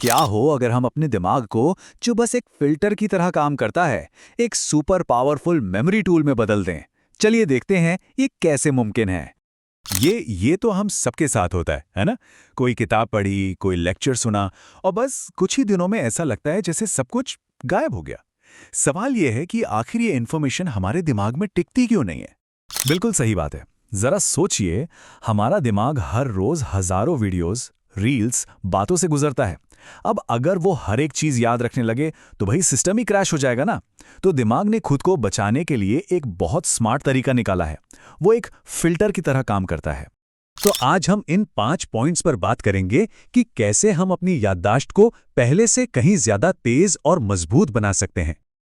क्या हो अगर हम अपने दिमाग को, जो बस एक फिल्टर की तरह काम करता है, एक सुपर पावरफुल मेमोरी टूल में बदल दें। चलिए देखते हैं ये कैसे मुमकिन है। ये तो हम सबके साथ होता है ना? कोई किताब पढ़ी, कोई लेक्चर सुना और बस कुछ ही दिनों में ऐसा लगता है जैसे सब कुछ गायब हो गया। सवाल ये है कि आखिर ये इन्फॉर्मेशन हमारे दिमाग में टिकती क्यों नहीं है? बिल्कुल सही बात है। जरा सोचिए, हमारा दिमाग हर रोज हजारों वीडियोस, रील्स, बातों से गुजरता है। अब अगर वो हर एक चीज याद रखने लगे तो भाई सिस्टम ही क्रैश हो जाएगा ना। तो दिमाग ने खुद को बचाने के लिए एक बहुत स्मार्ट तरीका निकाला है। वो एक फिल्टर की तरह काम करता है। तो आज हम इन 5 पॉइंट्स पर बात करेंगे कि कैसे हम अपनी याददाश्त को पहले से कहीं ज्यादा तेज और मजबूत बना सकते हैं।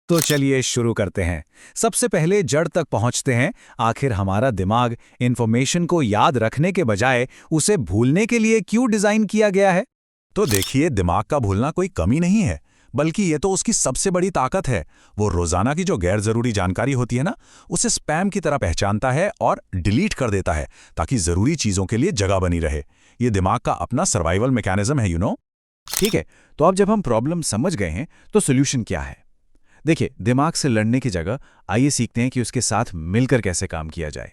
तो चलिए शुरू करते हैं। सबसे पहले जड़ तक पहुंचते हैं। आखिर हमारा दिमाग इंफॉर्मेशन को याद रखने के बजाय उसे भूलने के लिए क्यों डिजाइन किया गया है? तो देखिए, दिमाग का भूलना कोई कमी नहीं है, बल्कि ये तो उसकी सबसे बड़ी ताकत है। वो रोजाना की जो गैर जरूरी जानकारी होती है ना, उसे स्पैम की तरह पहचानता है और डिलीट कर देता है, ताकि जरूरी चीजों के लिए जगह बनी रहे। ये दिमाग का अपना सर्वाइवल मैकेनिज्म है, ठीक है, तो अब जब हम प्रॉब्लम समझ गए हैं तो सोल्यूशन क्या है? देखिए, दिमाग से लड़ने की जगह आइए सीखते हैं कि उसके साथ मिलकर कैसे काम किया जाए।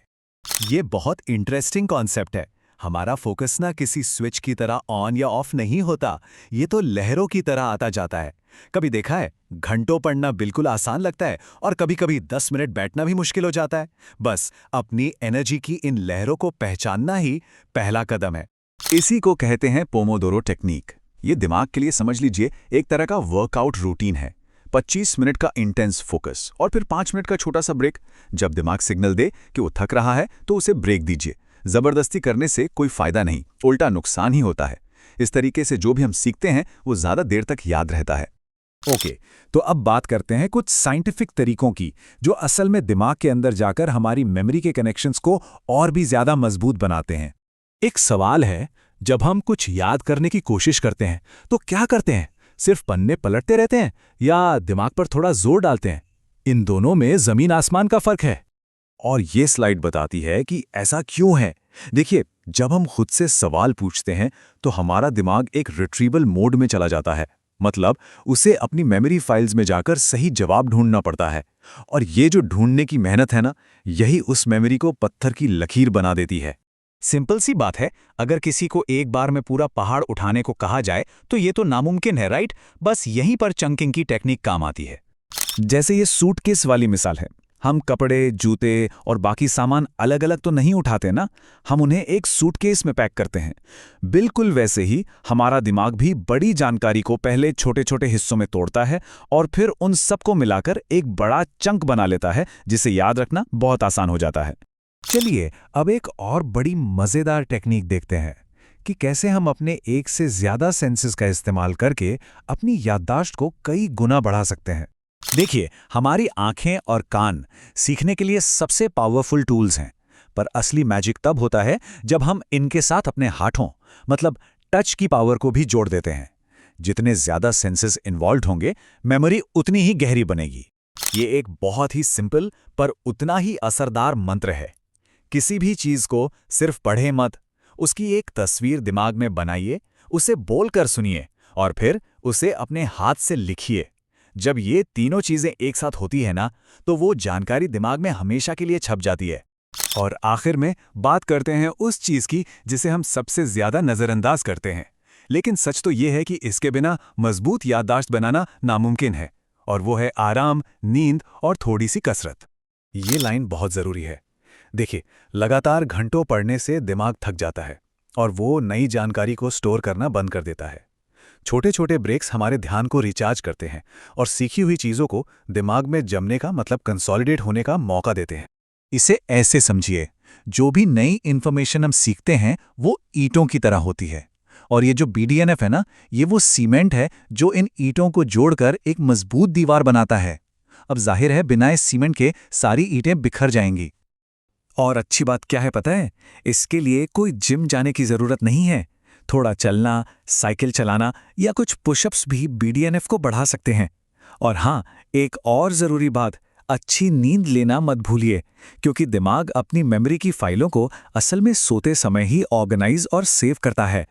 ये बहुत इंटरेस्टिंग कॉन्सेप्ट है। हमारा फोकस ना किसी स्विच की तरह ऑन या ऑफ नहीं होता, ये तो लहरों की तरह आता जाता है। कभी देखा है, घंटों पढ़ना बिल्कुल आसान लगता है और कभी-कभी 10 मिनट बैठना भी मुश्किल हो जाता है। बस अपनी एनर्जी की इन लहरों को पहचानना ही पहला कदम है। इसी को कहते हैं पोमोडोरो टेक्निक। ये दिमाग के लिए समझ लीजिए एक तरह का वर्कआउट रूटीन है। 25 मिनट का इंटेंस फोकस और फिर 5 मिनट का छोटा सा ब्रेक। जब दिमाग सिग्नल दे कि वो थक रहा है तो उसे ब्रेक दीजिए। जबरदस्ती करने से कोई फायदा नहीं, उल्टा नुकसान ही होता है। इस तरीके से जो भी हम सीखते हैं वो ज्यादा देर तक याद रहता है। ओके, तो अब बात करते हैं कुछ साइंटिफिक तरीकों की, जो असल में दिमाग के अंदर जाकर हमारी मेमोरी के कनेक्शंस को और भी ज्यादा मजबूत बनाते हैं। एक सवाल है, जब हम कुछ याद करने की कोशिश करते हैं तो क्या करते हैं? सिर्फ पन्ने पलटते रहते हैं या दिमाग पर थोड़ा जोर डालते हैं? इन दोनों में जमीन आसमान का फर्क है। और ये स्लाइड बताती है कि ऐसा क्यों है। देखिए, जब हम खुद से सवाल पूछते हैं तो हमारा दिमाग एक रिट्रीवल मोड में चला जाता है। मतलब उसे अपनी मेमोरी फाइल्स में जाकर सही जवाब ढूंढना पड़ता है। और ये जो ढूंढने की मेहनत है ना, यही उस मेमोरी को पत्थर की लकीर बना देती है। सिंपल सी बात है, अगर किसी को एक बार में पूरा पहाड़ उठाने को कहा जाए तो ये तो नामुमकिन है, राइट? बस यहीं पर चंकिंग की टेक्निक काम आती है। जैसे ये सूटकेस वाली मिसाल है। हम कपड़े, जूते और बाकी सामान अलग अलग तो नहीं उठाते ना, हम उन्हें एक सूटकेस में पैक करते हैं। बिल्कुल वैसे ही हमारा दिमाग भी बड़ी जानकारी को पहले छोटे छोटे हिस्सों में तोड़ता है और फिर उन सबको मिलाकर एक बड़ा चंक बना लेता है, जिसे याद रखना बहुत आसान हो जाता है। चलिए अब एक और बड़ी मजेदार टेक्निक देखते हैं कि कैसे हम अपने एक से ज्यादा सेंसेस का इस्तेमाल करके अपनी याददाश्त को कई गुना बढ़ा सकते हैं। देखिए, हमारी आंखें और कान सीखने के लिए सबसे पावरफुल टूल्स हैं, पर असली मैजिक तब होता है जब हम इनके साथ अपने हाथों, मतलब टच की पावर को भी जोड़ देते हैं। जितने ज्यादा सेंसेस इन्वॉल्व होंगे, मेमोरी उतनी ही गहरी बनेगी। ये एक बहुत ही सिंपल पर उतना ही असरदार मंत्र है। किसी भी चीज को सिर्फ पढ़े मत, उसकी एक तस्वीर दिमाग में बनाइए, उसे बोलकर सुनिए और फिर उसे अपने हाथ से लिखिए। जब ये तीनों चीजें एक साथ होती है ना, तो वो जानकारी दिमाग में हमेशा के लिए छप जाती है। और आखिर में बात करते हैं उस चीज की जिसे हम सबसे ज्यादा नजरअंदाज करते हैं, लेकिन सच तो ये है कि इसके बिना मजबूत याददाश्त बनाना नामुमकिन है, और वो है आराम, नींद और थोड़ी सी कसरत। ये लाइन बहुत जरूरी है। देखिए, लगातार घंटों पढ़ने से दिमाग थक जाता है और वो नई जानकारी को स्टोर करना बंद कर देता है। छोटे छोटे ब्रेक्स हमारे ध्यान को रिचार्ज करते हैं और सीखी हुई चीजों को दिमाग में जमने का, मतलब कंसोलिडेट होने का मौका देते हैं। इसे ऐसे समझिए, जो भी नई इंफॉर्मेशन हम सीखते हैं वो ईंटों की तरह होती है, और ये जो BDNF है ना, ये वो सीमेंट है जो इन ईंटों को जोड़कर एक मजबूत दीवार बनाता है। अब जाहिर है, बिना इस सीमेंट के सारी ईंटें बिखर जाएंगी। और अच्छी बात क्या है पता है? इसके लिए कोई जिम जाने की जरूरत नहीं है। थोड़ा चलना, साइकिल चलाना या कुछ पुशअप्स भी BDNF को बढ़ा सकते हैं। और हाँ, एक और जरूरी बात, अच्छी नींद लेना मत भूलिए, क्योंकि दिमाग अपनी मेमोरी की फाइलों को असल में सोते समय ही ऑर्गेनाइज और सेव करता है।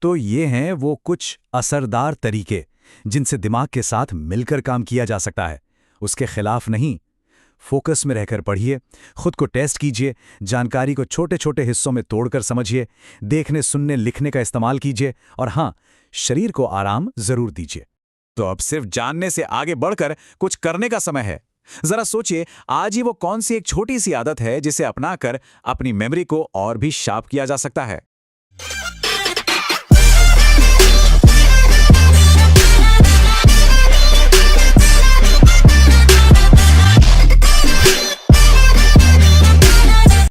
तो ये हैं वो कुछ असरदार तरीके जिनसे दिमाग के साथ मिलकर काम किया जा सकता है, उसके खिलाफ नहीं। फोकस में रहकर पढ़िए, खुद को टेस्ट कीजिए, जानकारी को छोटे छोटे हिस्सों में तोड़कर समझिए, देखने सुनने लिखने का इस्तेमाल कीजिए, और हाँ, शरीर को आराम जरूर दीजिए। तो अब सिर्फ जानने से आगे बढ़कर कुछ करने का समय है। जरा सोचिए, आज ही वो कौन सी एक छोटी सी आदत है जिसे अपनाकर अपनी मेमोरी को और भी शार्प किया जा सकता है।